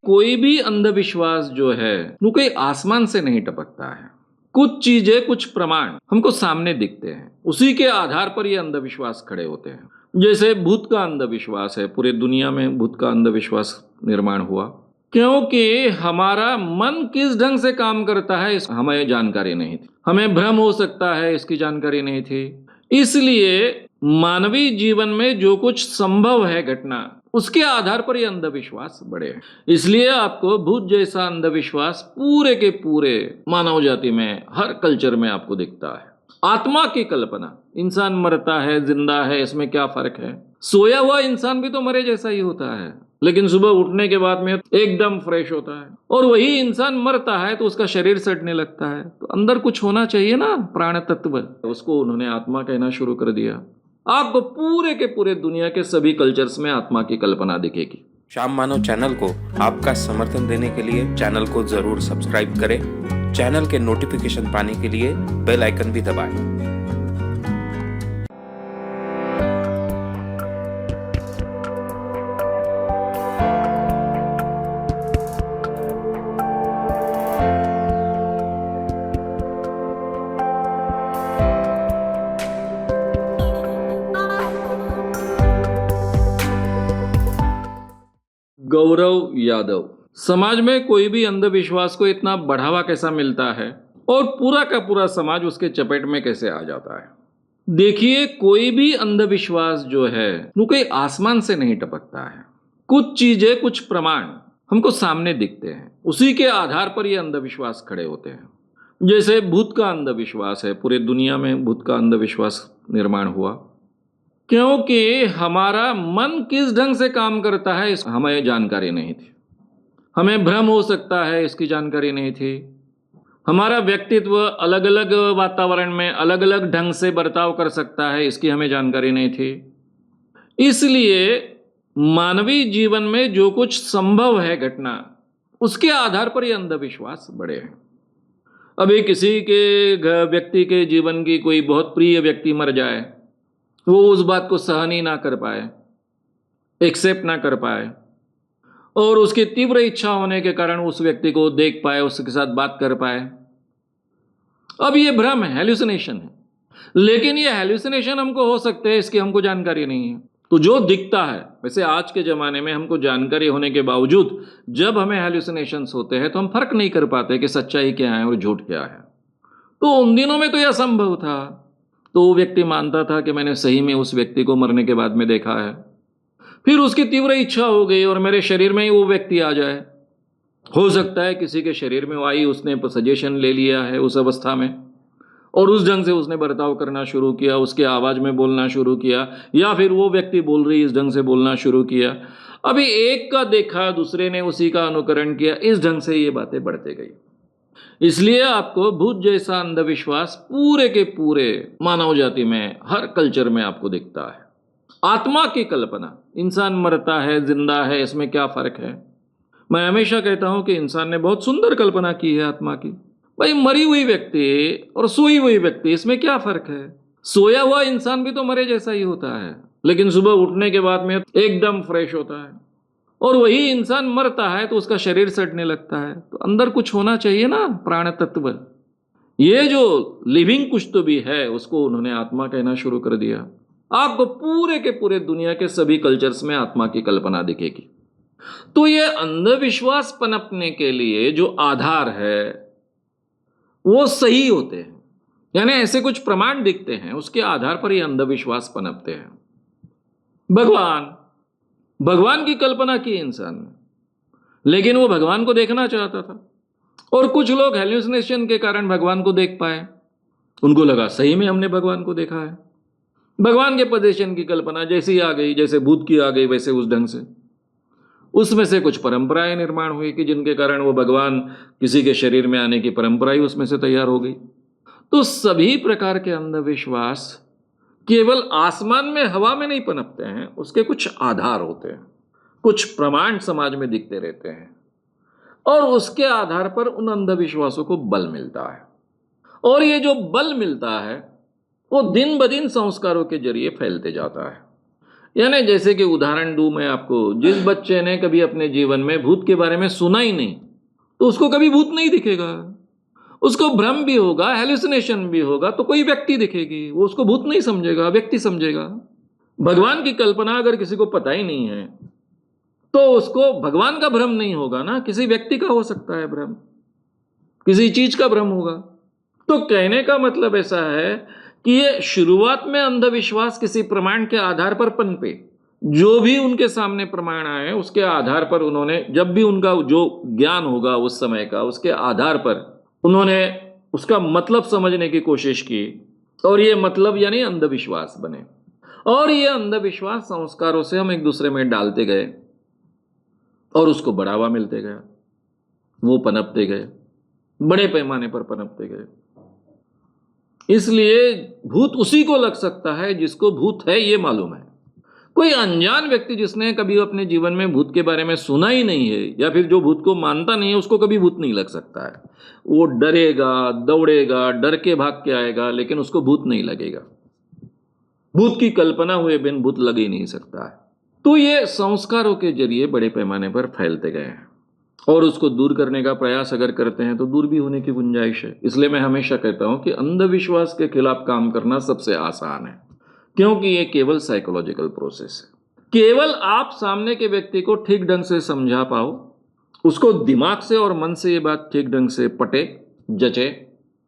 कोई भी अंधविश्वास जो है वो कोई आसमान से नहीं टपकता है। कुछ चीजें, कुछ प्रमाण हमको सामने दिखते हैं, उसी के आधार पर ये अंधविश्वास खड़े होते हैं। जैसे भूत का अंधविश्वास है, पूरे दुनिया में भूत का अंधविश्वास निर्माण हुआ क्योंकि हमारा मन किस ढंग से काम करता है इस हमें जानकारी नहीं थी। हमें भ्रम हो सकता है इसकी जानकारी नहीं थी। इसलिए मानवीय जीवन में जो कुछ संभव है घटना, उसके आधार पर ये अंधविश्वास बढ़े हैं। इसलिए आपको भूत जैसा अंधविश्वास पूरे के पूरे मानव जाति में, हर कल्चर में आपको दिखता है। आत्मा की कल्पना, इंसान मरता है, जिंदा है, इसमें क्या फर्क है? सोया हुआ इंसान भी तो मरे जैसा ही होता है, लेकिन सुबह उठने के बाद में एकदम फ्रेश होता है। और वही इंसान मरता है तो उसका शरीर सड़ने लगता है। तो अंदर कुछ होना चाहिए ना, प्राण तत्व। उसको उन्होंने आत्मा कहना शुरू कर दिया। आपको पूरे के पूरे दुनिया के सभी कल्चर्स में आत्मा की कल्पना दिखेगी। श्याम मानव चैनल को आपका समर्थन देने के लिए चैनल को जरूर सब्सक्राइब करें। चैनल के नोटिफिकेशन पाने के लिए बेल आइकन भी दबाएं। गौरव यादव, समाज में कोई भी अंधविश्वास को इतना बढ़ावा कैसा मिलता है और पूरा का पूरा समाज उसके चपेट में कैसे आ जाता है? देखिए, कोई भी अंधविश्वास जो है वो कोई आसमान से नहीं टपकता है। कुछ चीजें, कुछ प्रमाण हमको सामने दिखते हैं, उसी के आधार पर ये अंधविश्वास खड़े होते हैं। जैसे भूत का अंधविश्वास है, पूरे दुनिया में भूत का अंधविश्वास निर्माण हुआ क्योंकि हमारा मन किस ढंग से काम करता है इस हमें जानकारी नहीं थी। हमें भ्रम हो सकता है इसकी जानकारी नहीं थी। हमारा व्यक्तित्व अलग अलग वातावरण में अलग अलग ढंग से बर्ताव कर सकता है, इसकी हमें जानकारी नहीं थी। इसलिए मानवीय जीवन में जो कुछ संभव है घटना, उसके आधार पर ये अंधविश्वास बढ़े हैं। अभी किसी के व्यक्ति के जीवन की कोई बहुत प्रिय व्यक्ति मर जाए, वो उस बात को सहन ही ना कर पाए, एक्सेप्ट ना कर पाए, और उसकी तीव्र इच्छा होने के कारण उस व्यक्ति को देख पाए, उसके साथ बात कर पाए। अब ये भ्रम है, हेल्यूसिनेशन है। लेकिन ये हेल्यूसिनेशन हमको हो सकते हैं, इसकी हमको जानकारी नहीं है। तो जो दिखता है, वैसे आज के ज़माने में हमको जानकारी होने के बावजूद जब हमें हेल्यूसिनेशंस होते हैं तो हम फर्क नहीं कर पाते कि सच्चाई क्या है और झूठ क्या है। तो उन दिनों में तो यह संभव था। तो वो व्यक्ति मानता था कि मैंने सही में उस व्यक्ति को मरने के बाद में देखा है। फिर उसकी तीव्र इच्छा हो गई और मेरे शरीर में ही वो व्यक्ति आ जाए। हो सकता है किसी के शरीर में वो आई, उसने सजेशन ले लिया है उस अवस्था में और उस ढंग से उसने बर्ताव करना शुरू किया, उसके आवाज़ में बोलना शुरू किया, या फिर वो व्यक्ति बोल रही इस ढंग से बोलना शुरू किया। अभी एक का देखा, दूसरे ने उसी का अनुकरण किया, इस ढंग से ये बातें बढ़ते गई। इसलिए आपको भूत जैसा अंधविश्वास पूरे के पूरे मानव जाति में, हर कल्चर में आपको दिखता है। आत्मा की कल्पना, इंसान मरता है, जिंदा है, इसमें क्या फर्क है? मैं हमेशा कहता हूं कि इंसान ने बहुत सुंदर कल्पना की है आत्मा की। भाई, मरी हुई व्यक्ति और सोई हुई व्यक्ति, इसमें क्या फर्क है? सोया हुआ इंसान भी तो मरे जैसा ही होता है, लेकिन सुबह उठने के बाद में एकदम फ्रेश होता है। और वही इंसान मरता है तो उसका शरीर सड़ने लगता है। तो अंदर कुछ होना चाहिए ना, प्राण तत्व। ये जो लिविंग कुछ तो भी है, उसको उन्होंने आत्मा कहना शुरू कर दिया। आपको पूरे के पूरे दुनिया के सभी कल्चर्स में आत्मा की कल्पना दिखेगी। तो ये अंधविश्वास पनपने के लिए जो आधार है वो सही होते हैं, यानी ऐसे कुछ प्रमाण दिखते हैं, उसके आधार पर ये अंधविश्वास पनपते हैं। भगवान की कल्पना की इंसान ने, लेकिन वो भगवान को देखना चाहता था। और कुछ लोग हेल्यूसिनेशन के कारण भगवान को देख पाए, उनको लगा सही में हमने भगवान को देखा है। भगवान के पोजीशन की कल्पना जैसी आ गई, जैसे भूत की आ गई, वैसे उस ढंग से उसमें से कुछ परंपराएं निर्माण हुई कि जिनके कारण वो भगवान किसी के शरीर में आने की परंपरा ही उसमें से तैयार हो गई। तो सभी प्रकार के अंधविश्वास केवल आसमान में, हवा में नहीं पनपते हैं, उसके कुछ आधार होते हैं, कुछ प्रमाण समाज में दिखते रहते हैं, और उसके आधार पर उन अंधविश्वासों को बल मिलता है। और ये जो बल मिलता है वो दिन ब दिन संस्कारों के जरिए फैलते जाता है। यानी जैसे कि उदाहरण दूं मैं आपको, जिस बच्चे ने कभी अपने जीवन में भूत के बारे में सुना ही नहीं, तो उसको कभी भूत नहीं दिखेगा। उसको भ्रम भी होगा, हेलुसिनेशन भी होगा, तो कोई व्यक्ति दिखेगी, वो उसको भूत नहीं समझेगा, व्यक्ति समझेगा। भगवान की कल्पना अगर किसी को पता ही नहीं है, तो उसको भगवान का भ्रम नहीं होगा ना, किसी व्यक्ति का हो सकता है भ्रम, किसी चीज का भ्रम होगा। तो कहने का मतलब ऐसा है कि ये शुरुआत में अंधविश्वास किसी प्रमाण के आधार पर पनपे, जो भी उनके सामने प्रमाण आए उसके आधार पर उन्होंने, जब भी उनका जो ज्ञान होगा उस समय का, उसके आधार पर उन्होंने उसका मतलब समझने की कोशिश की, और ये मतलब यानी अंधविश्वास बने। और ये अंधविश्वास संस्कारों से हम एक दूसरे में डालते गए और उसको बढ़ावा मिलते गया, वो पनपते गए, बड़े पैमाने पर पनपते गए। इसलिए भूत उसी को लग सकता है जिसको भूत है ये मालूम है। कोई अनजान व्यक्ति जिसने कभी अपने जीवन में भूत के बारे में सुना ही नहीं है, या फिर जो भूत को मानता नहीं है, उसको कभी भूत नहीं लग सकता है। वो डरेगा, दौड़ेगा, डर के भाग के आएगा, लेकिन उसको भूत नहीं लगेगा। भूत की कल्पना हुए बिन भूत लग ही नहीं सकता है। तो ये संस्कारों के जरिए बड़े पैमाने पर फैलते गए हैं, और उसको दूर करने का प्रयास अगर करते हैं तो दूर भी होने की गुंजाइश है। इसलिए मैं हमेशा कहता हूं कि अंधविश्वास के खिलाफ काम करना सबसे आसान है, क्योंकि ये केवल साइकोलॉजिकल प्रोसेस है। केवल आप सामने के व्यक्ति को ठीक ढंग से समझा पाओ, उसको दिमाग से और मन से ये बात ठीक ढंग से पटे, जचे,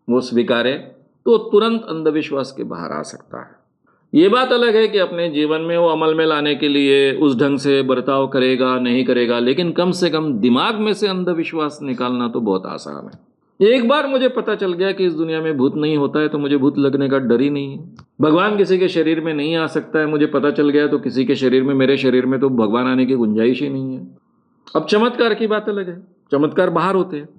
वो स्वीकारे, तो तुरंत अंधविश्वास के बाहर आ सकता है। ये बात अलग है कि अपने जीवन में वो अमल में लाने के लिए उस ढंग से बर्ताव करेगा नहीं करेगा, लेकिन कम से कम दिमाग में से अंधविश्वास निकालना तो बहुत आसान है। एक बार मुझे पता चल गया कि इस दुनिया में भूत नहीं होता है, तो मुझे भूत लगने का डर ही नहीं है। भगवान किसी के शरीर में नहीं आ सकता है, मुझे पता चल गया, तो किसी के शरीर में, मेरे शरीर में तो भगवान आने की गुंजाइश ही नहीं है। अब चमत्कार की बात अलग है, चमत्कार बाहर होते हैं,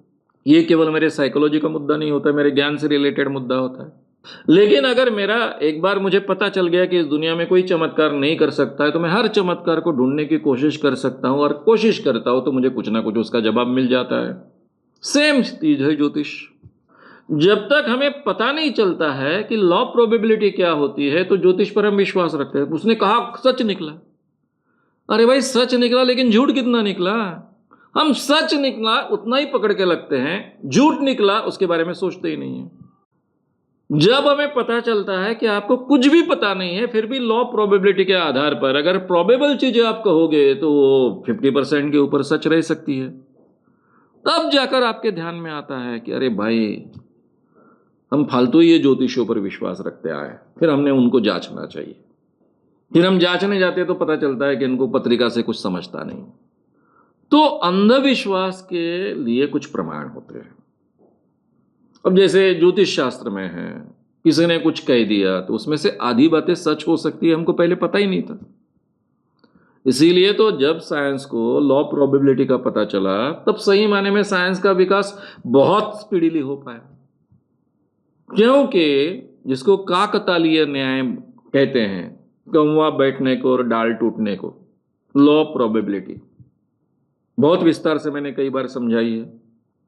ये केवल मेरे साइकोलॉजी का मुद्दा नहीं होता, मेरे ज्ञान से रिलेटेड मुद्दा होता है। लेकिन अगर मेरा एक बार मुझे पता चल गया कि इस दुनिया में कोई चमत्कार नहीं कर सकता है, तो मैं हर चमत्कार को ढूंढने की कोशिश कर सकता हूं, और कोशिश करता हूं तो मुझे कुछ ना कुछ उसका जवाब मिल जाता है। सेम चीज है ज्योतिष। जब तक हमें पता नहीं चलता है कि लॉ प्रोबेबिलिटी क्या होती है, तो ज्योतिष पर हम विश्वास रखते हैं। उसने कहा सच निकला, अरे भाई सच निकला, लेकिन झूठ कितना निकला? हम सच निकला उतना ही पकड़ के लगते हैं, झूठ निकला उसके बारे में सोचते ही नहीं है। जब हमें पता चलता है कि आपको कुछ भी पता नहीं है, फिर भी लॉ प्रोबेबिलिटी के आधार पर अगर प्रोबेबल चीजें आप कहोगे, तो वो 50% के ऊपर सच रह सकती है। तब जाकर आपके ध्यान में आता है कि अरे भाई, हम फालतू ये ज्योतिषियों पर विश्वास रखते आए, फिर हमने उनको जांचना चाहिए। फिर हम जांचने जाते तो पता चलता है कि इनको पत्रिका से कुछ समझता नहीं। तो अंधविश्वास के लिए कुछ प्रमाण होते हैं। अब जैसे ज्योतिष शास्त्र में है, किसी ने कुछ कह दिया तो उसमें से आधी बातें सच हो सकती है, हमको पहले पता ही नहीं था। इसीलिए तो जब साइंस को लॉ प्रोबेबिलिटी का पता चला, तब सही माने में साइंस का विकास बहुत स्पीडीली हो पाया। क्योंकि जिसको काकतालीय न्याय कहते हैं, कौवा बैठने को और डाल टूटने को, लॉ प्रोबेबिलिटी बहुत विस्तार से मैंने कई बार समझाई है।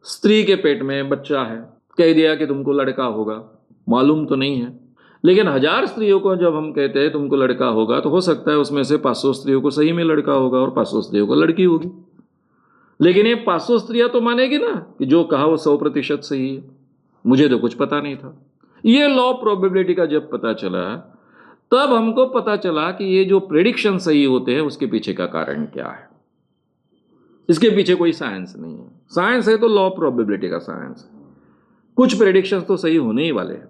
स्त्री के पेट में बच्चा है, कह दिया कि तुमको लड़का होगा, मालूम तो नहीं है, लेकिन 1000 स्त्रियों को जब हम कहते हैं तुमको लड़का होगा, तो हो सकता है उसमें से 500 स्त्रियों को सही में लड़का होगा और 500 स्त्रियों को लड़की होगी। लेकिन ये 500 स्त्रियां तो मानेगी ना कि जो कहा वो 100% सही है। मुझे तो कुछ पता नहीं था। ये लॉ प्रोबेबिलिटी का जब पता चला, तब हमको पता चला कि ये जो प्रेडिक्शन सही होते हैं उसके पीछे का कारण क्या है। इसके पीछे कोई साइंस नहीं है। साइंस है तो लॉ प्रोबेबिलिटी का साइंस है। कुछ प्रेडिक्शंस तो सही होने ही वाले हैं,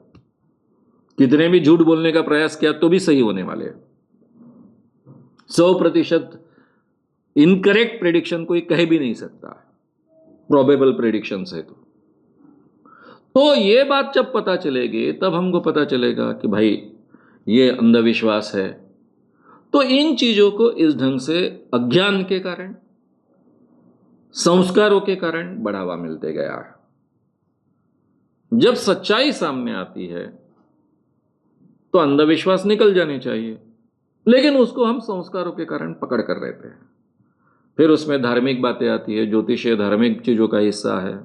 कितने भी झूठ बोलने का प्रयास किया तो भी सही होने वाले हैं। 100% इनकरेक्ट प्रेडिक्शन कोई कह भी नहीं सकता, प्रोबेबल प्रेडिक्शन है। तो ये बात जब पता चलेगी, तब हमको पता चलेगा कि भाई ये अंधविश्वास है। तो इन चीजों को इस ढंग से अज्ञान के कारण, संस्कारों के कारण बढ़ावा मिलते गया है। जब सच्चाई सामने आती है तो अंधविश्वास निकल जाने चाहिए, लेकिन उसको हम संस्कारों के कारण पकड़ कर रहते हैं। फिर उसमें धार्मिक बातें आती है। ज्योतिष धार्मिक चीज़ों का हिस्सा है।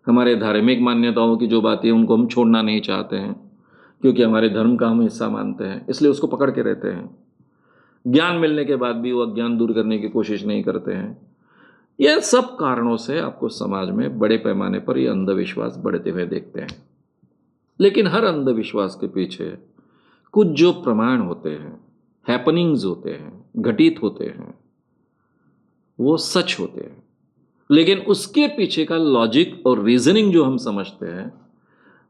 हमारे धार्मिक मान्यताओं की जो बातें उनको हम छोड़ना नहीं चाहते हैं, क्योंकि हमारे धर्म का हम हिस्सा मानते हैं, इसलिए उसको पकड़ के रहते हैं। ज्ञान मिलने के बाद भी वो अज्ञान दूर करने की कोशिश नहीं करते हैं। यह सब कारणों से आपको समाज में बड़े पैमाने पर ये अंधविश्वास बढ़ते हुए देखते हैं। लेकिन हर अंधविश्वास के पीछे कुछ जो प्रमाण होते हैं, हैपनिंग्स होते हैं, घटित होते हैं, वो सच होते हैं। लेकिन उसके पीछे का लॉजिक और रीजनिंग जो हम समझते हैं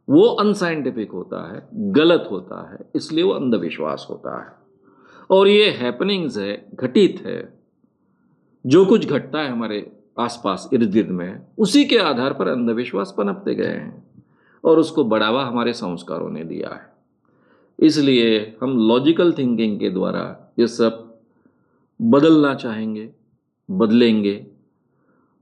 वो अनसाइंटिफिक होता है, गलत होता है, इसलिए वो अंधविश्वास होता है। और ये हैपनिंग्स है, घटित है, जो कुछ घटता है हमारे आसपास इर्द गिर्द में, उसी के आधार पर अंधविश्वास पनपते गए हैं और उसको बढ़ावा हमारे संस्कारों ने दिया है। इसलिए हम लॉजिकल थिंकिंग के द्वारा ये सब बदलना चाहेंगे, बदलेंगे।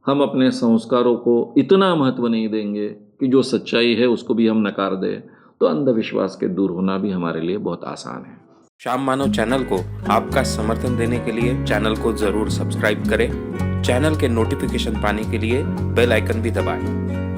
हम अपने संस्कारों को इतना महत्व नहीं देंगे कि जो सच्चाई है उसको भी हम नकार दें, तो अंधविश्वास के दूर होना भी हमारे लिए बहुत आसान है। श्याम मानव चैनल को आपका समर्थन देने के लिए चैनल को जरूर सब्सक्राइब करें। चैनल के नोटिफिकेशन पाने के लिए बेल आइकन भी दबाएं।